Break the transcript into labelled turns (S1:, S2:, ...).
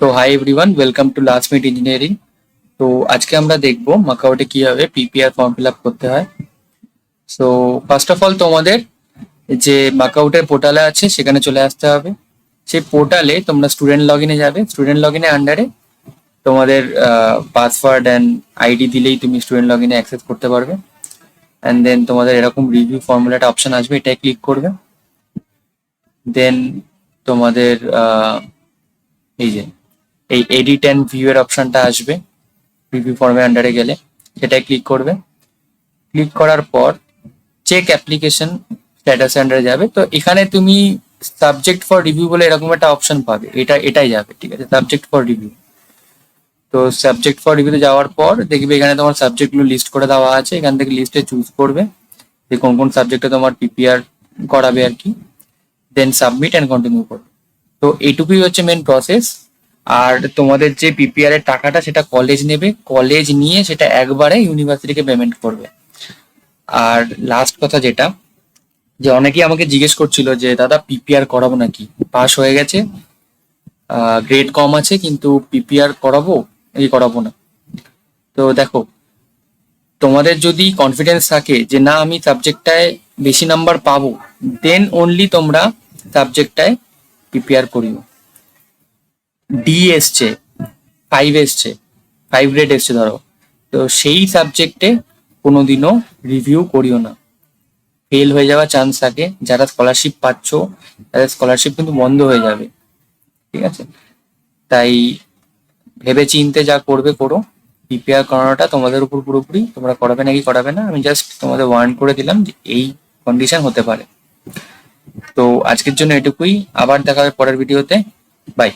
S1: তো hi everyone, welcome to last minute engineering. তো আজকে আমরা দেখবো মাকআউটে কিভাবে পিপিআর ফর্ম ফিল আপ করতে হয়। সো ফার্স্ট অফ অল তোমাদের যে মাকআউটের পোর্টালে আছে সেখানে চলে আসতে হবে। সেই পোর্টালে তোমরা স্টুডেন্ট লগ ইনে যাবে। স্টুডেন্ট লগ ইনে আন্ডারে তোমাদের পাসওয়ার্ড অ্যান্ড আইডি দিলেই তুমি স্টুডেন্ট লগ ইনে অ্যাক্সেস করতে পারবে। অ্যান্ড দেন তোমাদের এরকম রিভিউ ফর্মুলা একটা অপশন আসবে, এটাই ক্লিক করবে। দেন তোমাদের এই যে এই এডিট অ্যান্ড ভিউ এর অপশনটা আসবে রিভিউ ফর্মের আন্ডারে গেলে, সেটাই ক্লিক করবে। ক্লিক করার পর চেক অ্যাপ্লিকেশন স্ট্যাটাস আন্ডারে যাবে। তো এখানে তুমি সাবজেক্ট ফর রিভিউ বলে এরকম একটা অপশন পাবে, এটাই যাবে, ঠিক আছে, সাবজেক্ট ফর রিভিউ। তো সাবজেক্ট ফর রিভিউতে যাওয়ার পর দেখবে এখানে তোমার সাবজেক্টগুলো লিস্ট করে দেওয়া আছে, এখান থেকে লিস্টে চুজ করবে যে কোন কোন সাবজেক্টে তোমার পিপিআর করাবে আর কি। দেন সাবমিট অ্যান্ড কন্টিনিউ করবে। তো এইটুকুই হচ্ছে মেন প্রসেস। আর তোমাদের যে পিপিআর এর টাকাটা সেটা কলেজ নেবে, কলেজ নিয়ে সেটা একবারে ইউনিভার্সিটিকে পেমেন্ট করবে। আর লাস্ট কথা যেটা, যে অনেকেই আমাকে জিজ্ঞেস করছিল যে দাদা পিপিআর করাবো নাকি, পাস হয়ে গেছে, গ্রেড কম আছে, কিন্তু পিপিআর করাবো এই করাবো না। তো দেখো, তোমাদের যদি কনফিডেন্স থাকে যে না আমি সাবজেক্টটায় বেশি নাম্বার পাবো, দেন অনলি তোমরা সাবজেক্টটায় পিপিআর করিও। ডি এসছে, 5 এসছে, 5 গ্রেড এসছে ধরো, তো সেই সাবজেক্টে কোনোদিনও রিভিউ করিও না, ফেল হয়ে যাওয়ার চান্স থাকে। যারা স্কলারশিপ পাচ্ছ তাদের স্কলারশিপ কিন্তু বন্ধ হয়ে যাবে, ঠিক আছে? তাই ভেবে চিনতে যা করবে করো। পিপিআর করানোটা তোমাদের উপর পুরোপুরি, তোমরা করাবে নাকি করাবে না, আমি জাস্ট তোমাদের ওয়ার্ন করে দিলাম যে এই কন্ডিশন হতে পারে। তো আজকের জন্য এটুকুই, আবার দেখা হবে পরের ভিডিওতে। বাই।